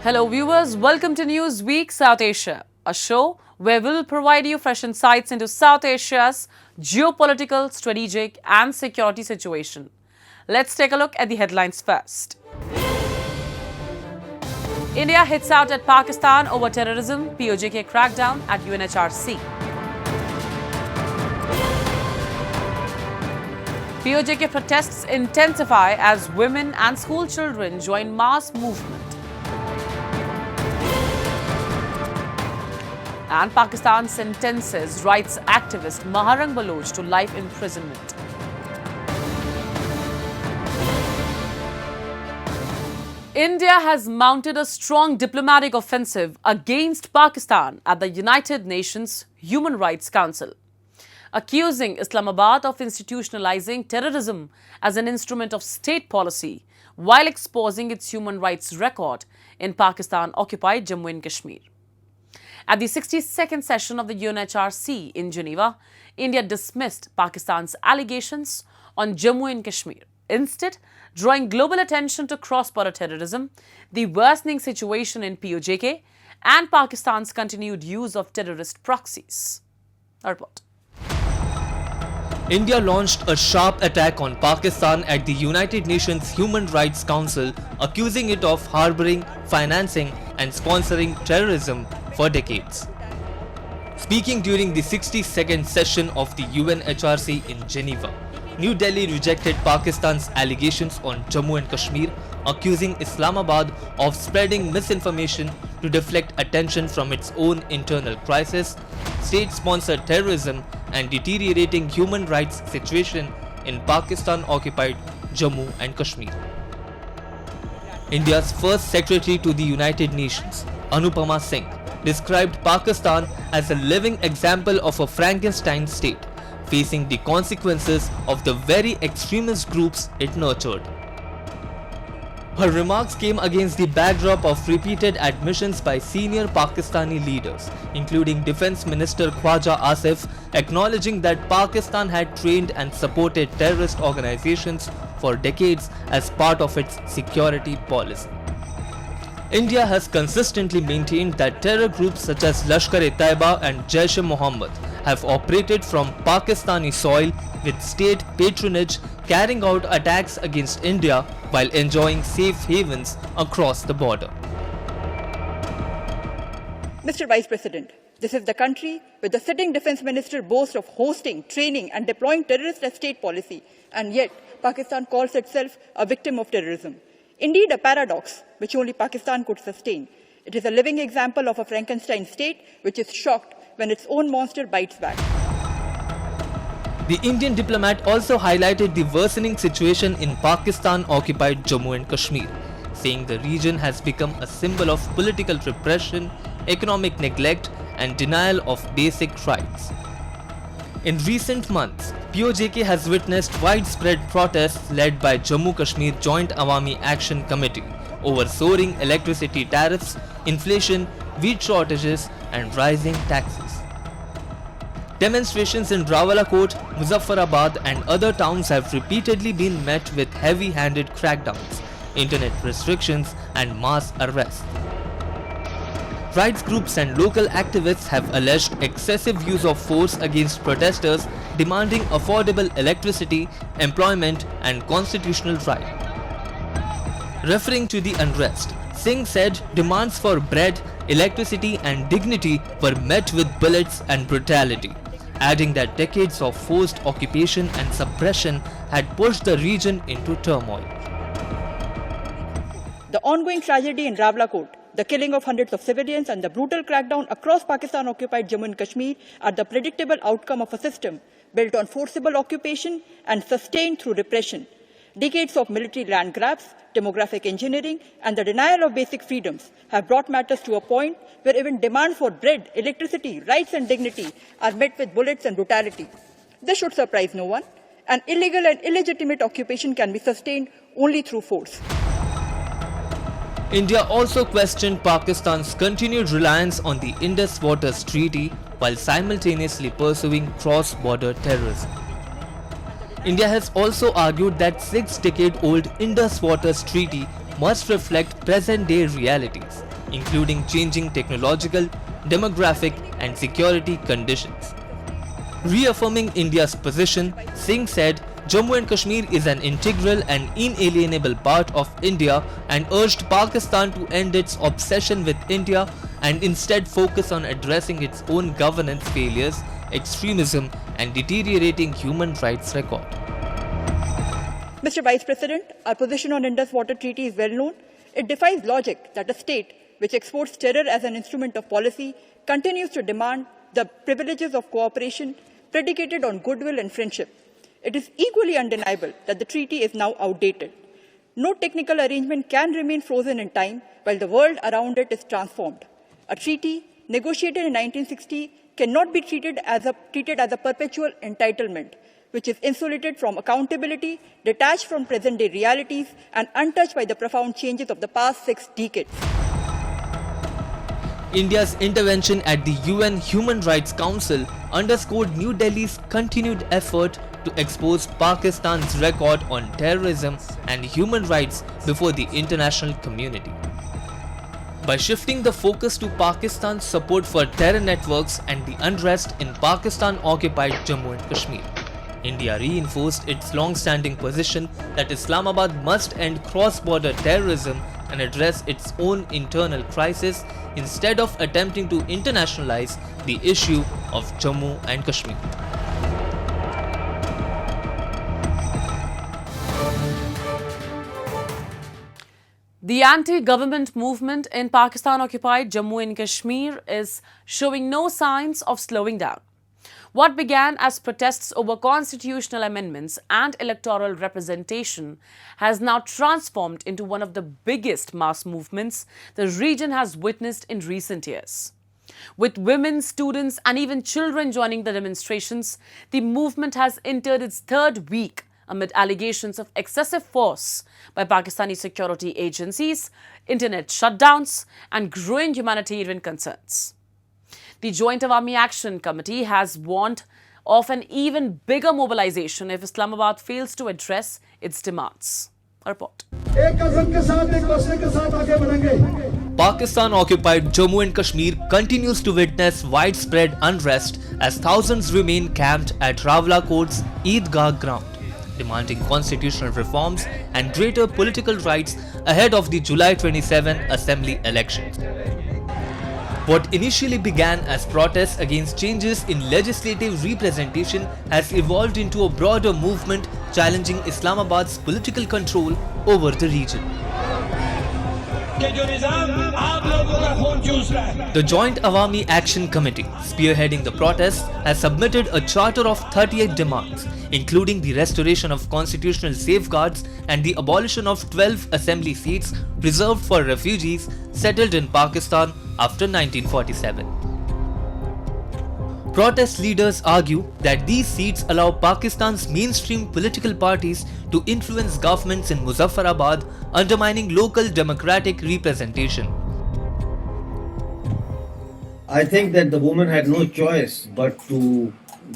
Hello viewers, welcome to Newsweek South Asia, a show where we will provide you fresh insights into South Asia's geopolitical, strategic and security situation. Let's take a look at the headlines first. India hits out at Pakistan over terrorism, PoJK crackdown at UNHRC. PoJK protests intensify as women and school children join mass movement. And Pakistan sentences rights activist Maharang Baloch to life imprisonment. India has mounted a strong diplomatic offensive against Pakistan at the United Nations Human Rights Council, accusing Islamabad of institutionalizing terrorism as an instrument of state policy while exposing its human rights record in Pakistan-occupied Jammu and Kashmir. At the 62nd session of the UNHRC in Geneva, India dismissed Pakistan's allegations on Jammu and Kashmir, instead drawing global attention to cross-border terrorism, the worsening situation in PoJK, and Pakistan's continued use of terrorist proxies. A report. India launched a sharp attack on Pakistan at the United Nations Human Rights Council, accusing it of harboring, financing and sponsoring terrorism for decades. Speaking during the 62nd session of the UNHRC in Geneva, New Delhi rejected Pakistan's allegations on Jammu and Kashmir, accusing Islamabad of spreading misinformation to deflect attention from its own internal crisis, state-sponsored terrorism and deteriorating human rights situation in Pakistan-occupied Jammu and Kashmir. India's first Secretary to the United Nations, Anupama Singh, described Pakistan as a living example of a Frankenstein state, facing the consequences of the very extremist groups it nurtured. Her remarks came against the backdrop of repeated admissions by senior Pakistani leaders, including Defence Minister Khwaja Asif, acknowledging that Pakistan had trained and supported terrorist organizations for decades as part of its security policy. India has consistently maintained that terror groups such as Lashkar-e-Taiba and Jaish-e-Mohammed have operated from Pakistani soil with state patronage, carrying out attacks against India while enjoying safe havens across the border. Mr. Vice President, this is the country where the sitting defense minister boasts of hosting, training and deploying terrorists as state policy, and yet Pakistan calls itself a victim of terrorism. Indeed, a paradox which only Pakistan could sustain. It is a living example of a Frankenstein state which is shocked when its own monster bites back. The Indian diplomat also highlighted the worsening situation in Pakistan-occupied Jammu and Kashmir, saying the region has become a symbol of political repression, economic neglect and denial of basic rights. In recent months, PoJK has witnessed widespread protests led by Jammu Kashmir Joint Awami Action Committee over soaring electricity tariffs, inflation, wheat shortages and rising taxes. Demonstrations in Rawalakot, Muzaffarabad and other towns have repeatedly been met with heavy-handed crackdowns, internet restrictions and mass arrests. Rights groups and local activists have alleged excessive use of force against protesters demanding affordable electricity, employment and constitutional rights. Referring to the unrest, Singh said demands for bread, electricity and dignity were met with bullets and brutality, adding that decades of forced occupation and suppression had pushed the region into turmoil. The ongoing tragedy in Rawalakot, the killing of hundreds of civilians and the brutal crackdown across Pakistan-occupied Jammu and Kashmir are the predictable outcome of a system built on forcible occupation and sustained through repression. Decades of military land grabs, demographic engineering and the denial of basic freedoms have brought matters to a point where even demands for bread, electricity, rights and dignity are met with bullets and brutality. This should surprise no one. An illegal and illegitimate occupation can be sustained only through force. India also questioned Pakistan's continued reliance on the Indus Waters Treaty while simultaneously pursuing cross-border terrorism. India has also argued that 6-decade-old Indus Waters Treaty must reflect present-day realities, including changing technological, demographic and security conditions. Reaffirming India's position, Singh said Jammu and Kashmir is an integral and inalienable part of India and urged Pakistan to end its obsession with India and instead focus on addressing its own governance failures, extremism and deteriorating human rights record. Mr. Vice President, our position on Indus Water Treaty is well known. It defies logic that a state which exports terror as an instrument of policy continues to demand the privileges of cooperation predicated on goodwill and friendship. It is equally undeniable that the treaty is now outdated. No technical arrangement can remain frozen in time while the world around it is transformed. A treaty negotiated in 1960 cannot be treated as a perpetual entitlement, which is insulated from accountability, detached from present-day realities, and untouched by the profound changes of the past 6 decades. India's intervention at the UN Human Rights Council underscored New Delhi's continued effort to expose Pakistan's record on terrorism and human rights before the international community. By shifting the focus to Pakistan's support for terror networks and the unrest in Pakistan-occupied Jammu and Kashmir, India reinforced its long-standing position that Islamabad must end cross-border terrorism and address its own internal crisis instead of attempting to internationalize the issue of Jammu and Kashmir. The anti-government movement in Pakistan-occupied Jammu and Kashmir is showing no signs of slowing down. What began as protests over constitutional amendments and electoral representation has now transformed into one of the biggest mass movements the region has witnessed in recent years. With women, students and even children joining the demonstrations, the movement has entered its 3rd week amid allegations of excessive force by Pakistani security agencies, internet shutdowns and growing humanitarian concerns. The Joint Awami Action Committee has warned of an even bigger mobilization if Islamabad fails to address its demands. A report. Pakistan-occupied Jammu and Kashmir continues to witness widespread unrest as thousands remain camped at Rawalakote's Eidgah ground, demanding constitutional reforms and greater political rights ahead of the July 27 Assembly elections. What initially began as protests against changes in legislative representation has evolved into a broader movement challenging Islamabad's political control over the region. The Joint Awami Action Committee, spearheading the protests, has submitted a charter of 38 demands, including the restoration of constitutional safeguards and the abolition of 12 assembly seats reserved for refugees settled in Pakistan after 1947. Protest leaders argue that these seats allow Pakistan's mainstream political parties to influence governments in Muzaffarabad, undermining local democratic representation. I think that the women had no choice but to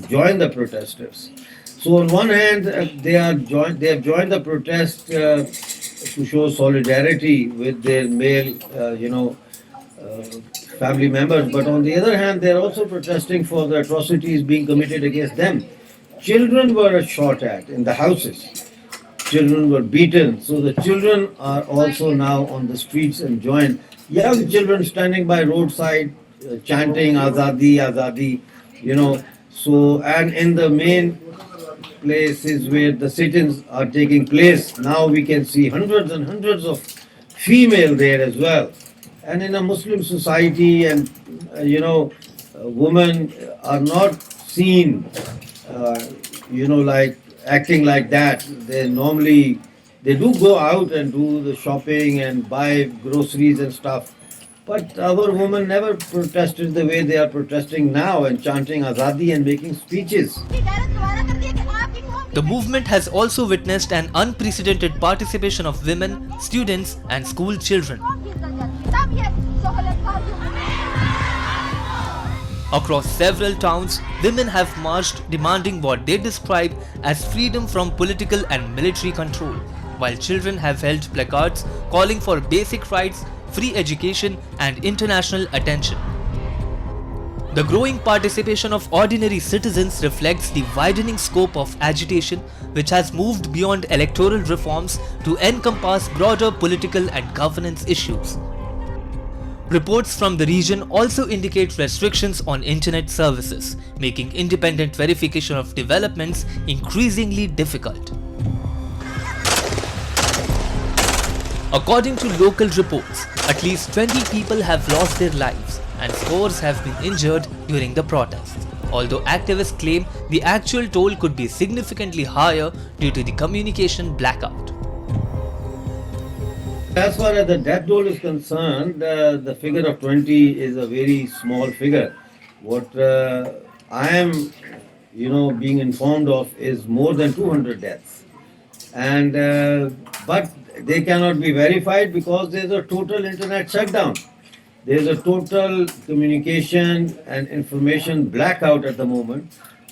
join the protesters. So on one hand, they have joined the protest to show solidarity with their male, family members. But on the other hand, they are also protesting for the atrocities being committed against them. Children were shot at in the houses. Children were beaten. So the children are also now on the streets and joined. Young children standing by roadside, chanting Azadi, Azadi, So, and in the main places where the sit-ins are taking place, now we can see hundreds and hundreds of female there as well. And in a Muslim society, and women are not seen, like acting like that. They do go out and do the shopping and buy groceries and stuff. But our women never protested the way they are protesting now and chanting Azadi and making speeches. The movement has also witnessed an unprecedented participation of women, students and school children. Across several towns, women have marched demanding what they describe as freedom from political and military control, while children have held placards calling for basic rights free education and international attention. The growing participation of ordinary citizens reflects the widening scope of agitation, which has moved beyond electoral reforms to encompass broader political and governance issues. Reports from the region also indicate restrictions on internet services, making independent verification of developments increasingly difficult. According to local reports, at least 20 people have lost their lives and scores have been injured during the protests, although activists claim the actual toll could be significantly higher due to the communication blackout. As far as the death toll is concerned, the figure of 20 is a very small figure. What I am, being informed of is more than 200 deaths, and but they cannot be verified because there is a total internet shutdown. There is a total communication and information blackout at the moment,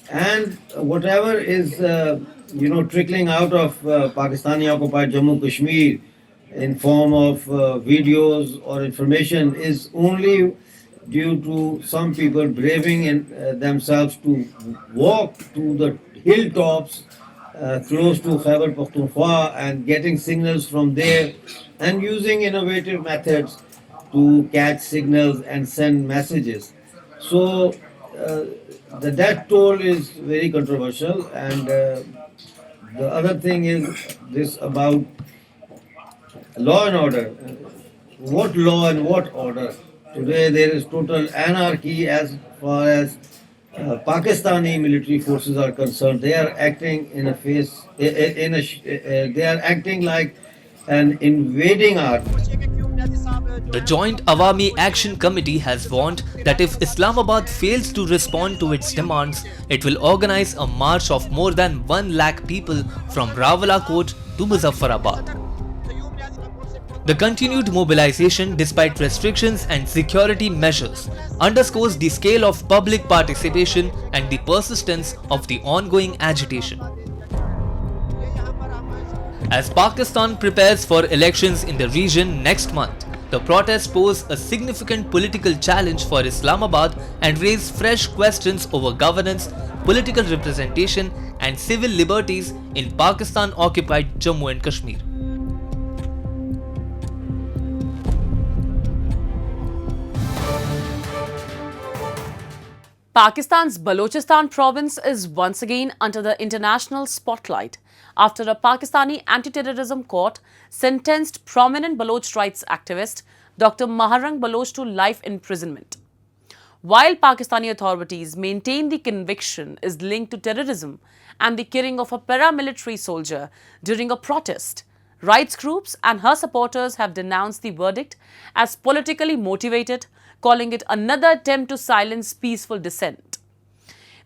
and whatever is trickling out of Pakistani-occupied Jammu and Kashmir in form of videos or information is only due to some people braving themselves to walk to the hilltops close to Khyber Pakhtunkhwa and getting signals from there and using innovative methods to catch signals and send messages. So the death toll is very controversial, and the other thing is this about law and order. What law and what order? Today there is total anarchy as far as Pakistani military forces are concerned. They are acting they are acting like an invading army. The Joint Awami Action Committee has warned that if Islamabad fails to respond to its demands, it will organize a march of more than 1 lakh people from Rawalakot to Muzaffarabad. The continued mobilization, despite restrictions and security measures, underscores the scale of public participation and the persistence of the ongoing agitation. As Pakistan prepares for elections in the region next month, the protests pose a significant political challenge for Islamabad and raise fresh questions over governance, political representation, and civil liberties in Pakistan-occupied Jammu and Kashmir. Pakistan's Balochistan province is once again under the international spotlight after a Pakistani anti-terrorism court sentenced prominent Baloch rights activist Dr. Maharang Baloch to life imprisonment. While Pakistani authorities maintain the conviction is linked to terrorism and the killing of a paramilitary soldier during a protest, rights groups and her supporters have denounced the verdict as politically motivated, calling it another attempt to silence peaceful dissent.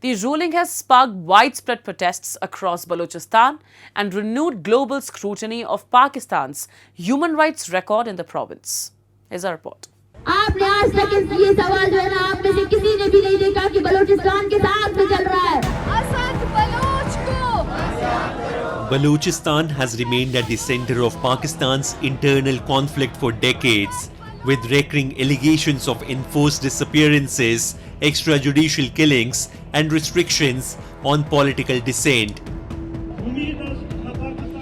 The ruling has sparked widespread protests across Balochistan and renewed global scrutiny of Pakistan's human rights record in the province. Here's a report. आपने आज तक ये सवाल जो है ना आप में से किसी ने भी नहीं देखा कि बलूचिस्तान के साथ में चल रहा है। असद बलोच को। Balochistan has remained at the center of Pakistan's internal conflict for decades, with recurring allegations of enforced disappearances, extrajudicial killings, and restrictions on political dissent.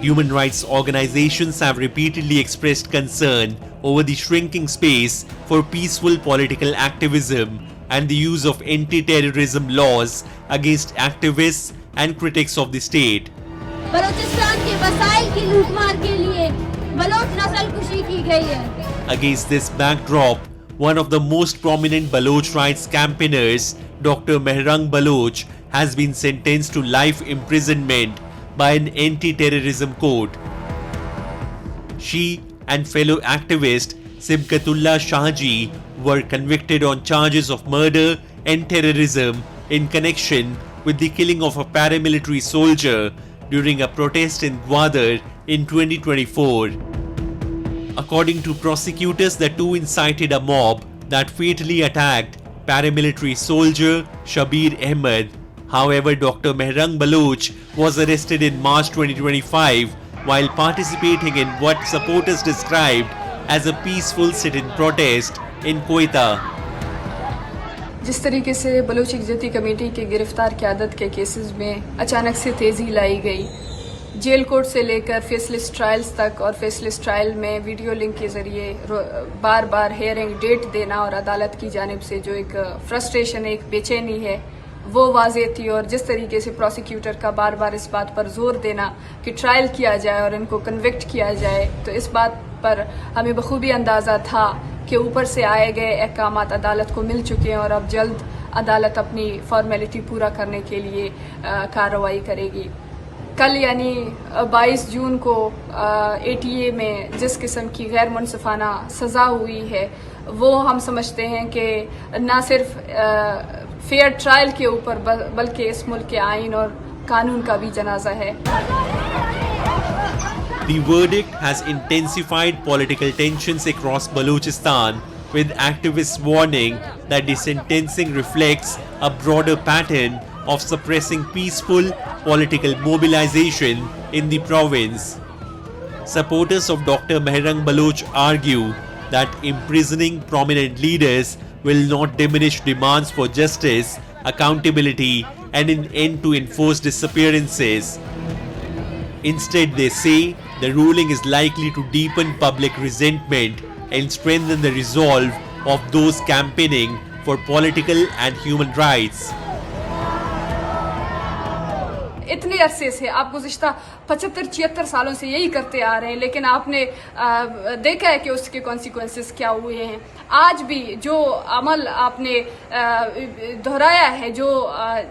Human rights organizations have repeatedly expressed concern over the shrinking space for peaceful political activism and the use of anti-terrorism laws against activists and critics of the state. Balochistan के वसाइल की लूटमार के लिए Bloch नस्लकुशी की गई है। Against this backdrop, one of the most prominent Baloch rights campaigners, Dr. Maharang Baloch, has been sentenced to life imprisonment by an anti-terrorism court. She and fellow activist Sibghatullah Shahji were convicted on charges of murder and terrorism in connection with the killing of a paramilitary soldier during a protest in Gwadar in 2024. According to prosecutors, the two incited a mob that fatally attacked paramilitary soldier Shabir Ahmed. However, Dr. Maharang Baloch was arrested in March 2025 while participating in what supporters described as a peaceful sit-in protest in Quetta. जिस तरीके से Baloch यकजहती committee के गिरफ्तार क़यादत के cases में अचानक से तेज़ी लाई गई, जेल कोर्ट से लेकर फेसलेस ट्रायल्स तक, और फेसलेस ट्रायल में वीडियो लिंक के ज़रिए बार बार हेयरिंग डेट देना और अदालत की जानिब से जो एक फ्रस्ट्रेशन, एक बेचैनी है, वो वाज़ेह थी। और जिस तरीके से प्रोसिक्यूटर का बार बार इस बात पर जोर देना कि ट्रायल किया जाए और इनको कन्विक्ट किया जाए, तो इस बात पर हमें बखूबी अंदाज़ा था कि ऊपर से आए गए अहकामात अदालत को मिल चुके हैं और अब जल्द अदालत अपनी फॉर्मेलिटी पूरा करने के लिए कार्रवाई करेगी। कल यानी 22 जून को ATA में जिस किस्म की गैर मुनसिफाना सज़ा हुई है, वो हम समझते हैं कि ना सिर्फ फेयर ट्रायल के ऊपर बल्कि इस मुल्क के आइन और कानून का भी जनाजा है। The verdict has intensified political tensions across Balochistan, with activists warning that the sentencing reflects a broader pattern of suppressing peaceful political mobilization in the province. Supporters of Dr. Mehrang Baloch argue that imprisoning prominent leaders will not diminish demands for justice, accountability, and an end to enforced disappearances. Instead, they say the ruling is likely to deepen public resentment and strengthen the resolve of those campaigning for political and human rights. इतने अरसे से आप गुज़िश्ता 75-76 सालों से यही करते आ रहे हैं, लेकिन आपने देखा है कि उसके कॉन्सिक्वेंसेस क्या हुए हैं। आज भी जो अमल आपने दोहराया है, जो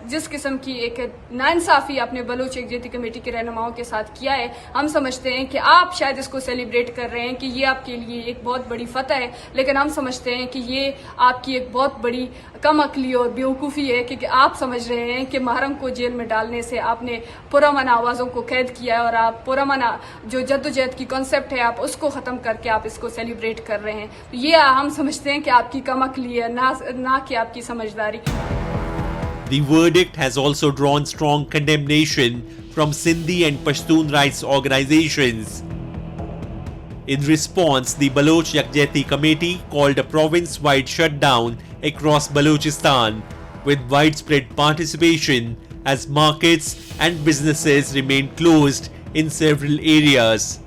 जिस किस्म की एक नाइंसाफ़ी आपने बलूच यकजहती कमेटी के रहनुमाओं के साथ किया है, हम समझते हैं कि आप शायद इसको सेलिब्रेट कर रहे हैं कि ये आपके लिए एक बहुत बड़ी फतह है, लेकिन हम समझते हैं कि ये आपकी एक बहुत बड़ी कम अकली और बेवकूफ़ी है कि आप समझ रहे हैं कि महरंग को जेल में डालने से आपने पुरअमन आवाज़ों को कैद किया है और आप पुरअमन जो जद्दोजहद की कॉन्सेप्ट है, आप उसको ख़त्म करके आप इसको सेलिब्रेट कर रहे हैं। तो ये हम समझते हैं कि आपकी कम अकली है, ना कि आपकी समझदारी। The verdict has also drawn strong condemnation from Sindhi and Pashtun rights organizations. In response, the Baloch Yakjehti Committee called a province-wide shutdown across Balochistan, with widespread participation as markets and businesses remain closed in several areas.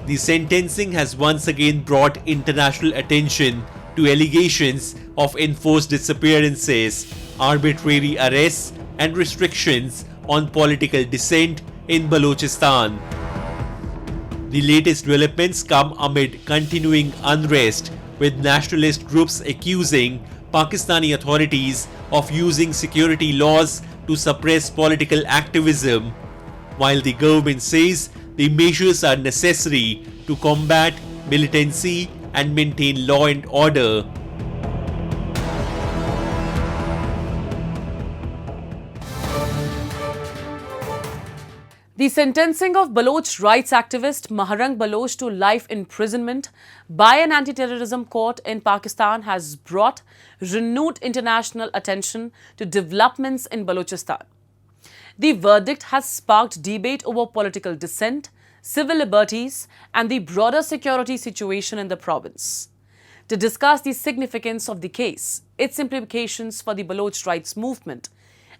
The sentencing has once again brought international attention to allegations of enforced disappearances, arbitrary arrests, and restrictions on political dissent in Balochistan. The latest developments come amid continuing unrest, with nationalist groups accusing Pakistani authorities of using security laws to suppress political activism, while the government says the measures are necessary to combat militancy and maintain law and order. The sentencing of Baloch rights activist Mehrang Baloch to life imprisonment by an anti-terrorism court in Pakistan has brought renewed international attention to developments in Balochistan. The verdict has sparked debate over political dissent, civil liberties, and the broader security situation in the province. To discuss the significance of the case, its implications for the Baloch rights movement,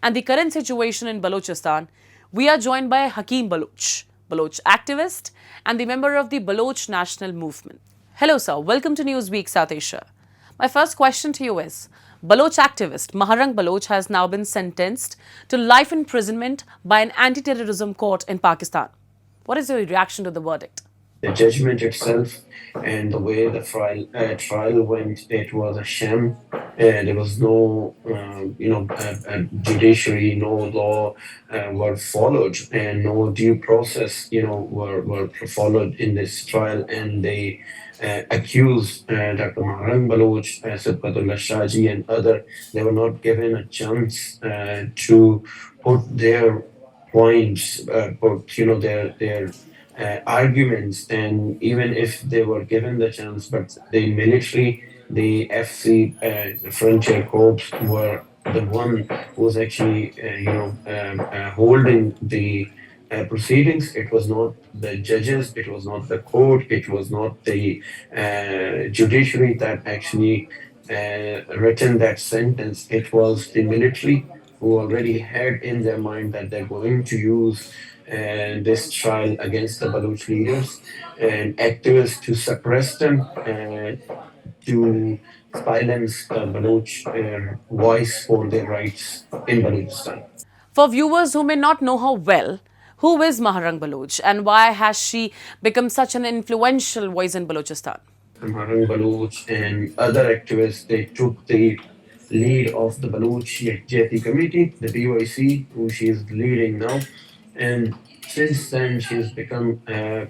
and the current situation in Balochistan, we are joined by Hakeem Baloch, Baloch activist and the member of the Baloch National Movement. Hello sir, welcome to Newsweek South Asia. My first question to you is, Baloch activist Mehrang Baloch has now been sentenced to life imprisonment by an anti-terrorism court in Pakistan. What is your reaction to the verdict? The judgment itself and the way the trial went, it was a sham. There was no, judiciary, no law were followed, and no due process, were followed in this trial. And they accused Dr. Mehrang Baloch, Sidqatullah Shaji, and other. They were not given a chance to put their points, their arguments, and even if they were given the chance, but the military, the FC, the Frontier Corps were the one who was actually, holding the proceedings. It was not the judges, it was not the court, it was not the judiciary that actually written that sentence. It was the military who already had in their mind that they're going to use this trial against the Baloch leaders and activists to suppress them and to silence the Baloch voice for their rights in Balochistan. For viewers who may not know her well, who is Maharang Baloch and why has she become such an influential voice in Balochistan? Harun Baloch and other activists, they took the lead of the Baloch JAAC committee, the PoJK, who she is leading now. And since then, she has become a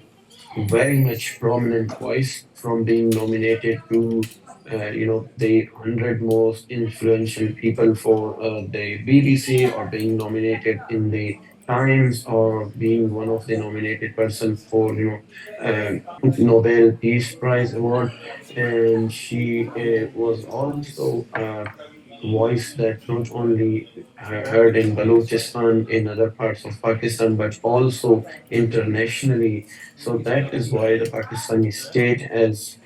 very much prominent voice from being nominated to, the 100 most influential people for the BBC, or being nominated in the Times, or being one of the nominated persons for Nobel Peace Prize award. And she was also a voice that not only heard in Balochistan, in other parts of Pakistan, but also internationally. So that is why the Pakistani state has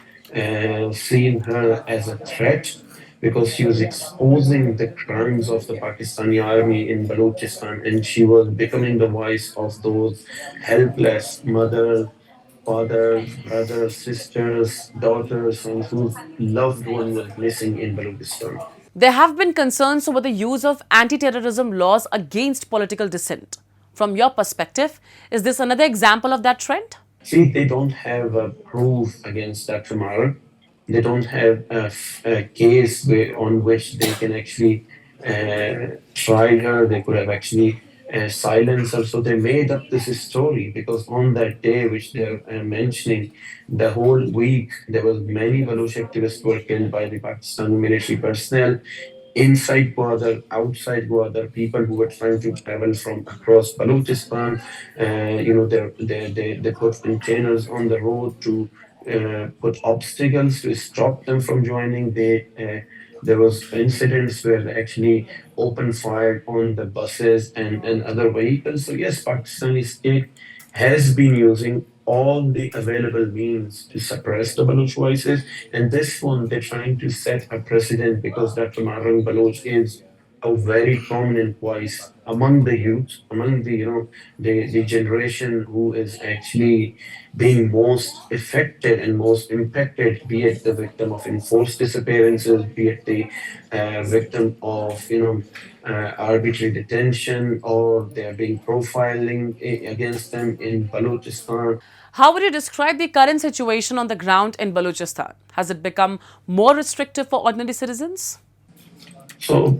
seen her as a threat, because she was exposing the crimes of the Pakistani army in Balochistan, and she was becoming the voice of those helpless mothers, fathers, brothers, sisters, daughters, and whose loved one was missing in Balochistan. There have been concerns over the use of anti-terrorism laws against political dissent. From your perspective, is this another example of that trend? See, they don't have a proof against Dr. Mara. They don't have a case on which they can actually try her. They could have actually silenced her. So they made up this story, because on that day, which they're mentioning, the whole week there was many Baloch activists were killed by the Pakistani military personnel inside Gwadar, outside Gwadar, people who were trying to travel from across Balochistan. They put containers on the road to put obstacles to stop them from joining. There was incidents where they actually opened fire on the buses and other vehicles. So yes, Pakistani state has been using all the available means to suppress the Baloch voices. And this one, they're trying to set a precedent, because Dr. Marwan Baloch is a very prominent voice among the youth, among the generation who is actually being most affected and most impacted, be it the victim of enforced disappearances, be it the victim of arbitrary detention, or they're being profiling against them in Balochistan. How would you describe the current situation on the ground in Balochistan? Has it become more restrictive for ordinary citizens? So,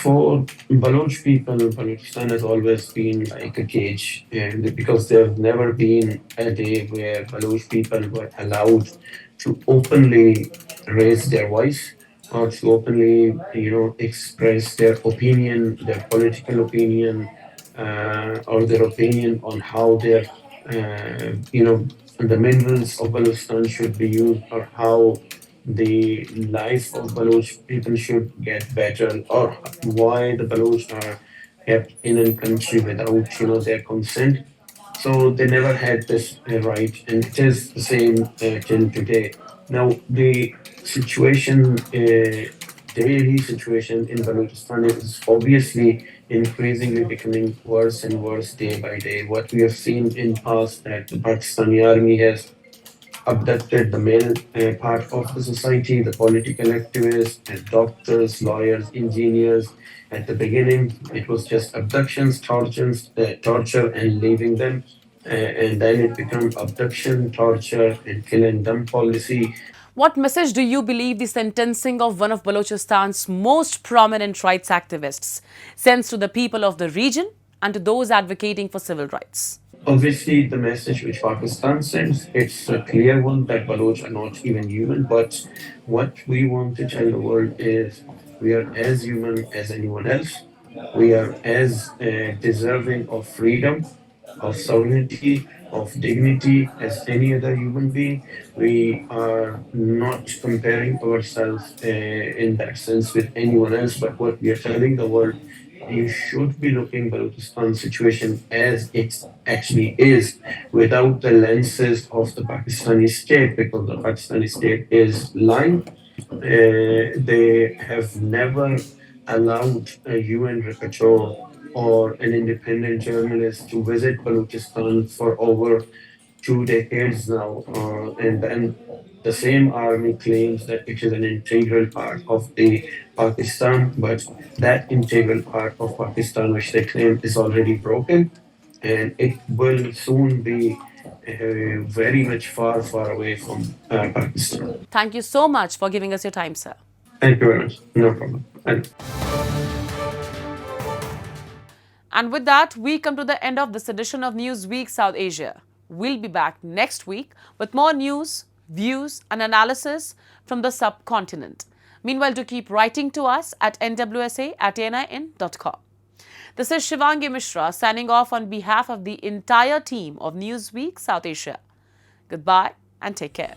for Baloch people, Balochistan has always been like a cage, and because there's never been a day where Baloch people were allowed to openly raise their voice, or to openly, express their opinion, their political opinion, or their opinion on how the minerals of Balochistan should be used, or how the life of Baloch people should get better, or why the Baloch are kept in a country without their consent. So they never had this right, and it is the same till today. Now the situation, daily situation in Balochistan is obviously increasingly becoming worse and worse day by day. What we have seen in past, that the Pakistani army has abducted the male part of the society, the political activists, and doctors, lawyers, engineers. At the beginning, it was just abductions, torture, and leaving them. And then it became abduction, torture, and kill and dump policy. What message do you believe the sentencing of one of Balochistan's most prominent rights activists sends to the people of the region and to those advocating for civil rights? Obviously, the message which Pakistan sends, it's a clear one that Baloch are not even human. But what we want to tell the world is we are as human as anyone else. We are as deserving of freedom, of sovereignty, of dignity as any other human being. We are not comparing ourselves in that sense with anyone else. But what we are telling the world you should be looking Balochistan situation as it actually is, without the lenses of the Pakistani state, because the Pakistani state is lying. They have never allowed a UN rapporteur or an independent journalist to visit Balochistan for over 2 decades now, and then the same army claims that it is an integral part of the Pakistan, but that integral part of Pakistan, which they claim is already broken, and it will soon be very much far, far away from Pakistan. Thank you so much for giving us your time, sir. Thank you very much. No problem. And with that, we come to the end of this edition of Newsweek South Asia. We'll be back next week with more news, views and analysis from the subcontinent. Meanwhile, do keep writing to us at nwsa@nin.com. This is Shivangi Mishra signing off on behalf of the entire team of Newsweek South Asia. Goodbye and take care.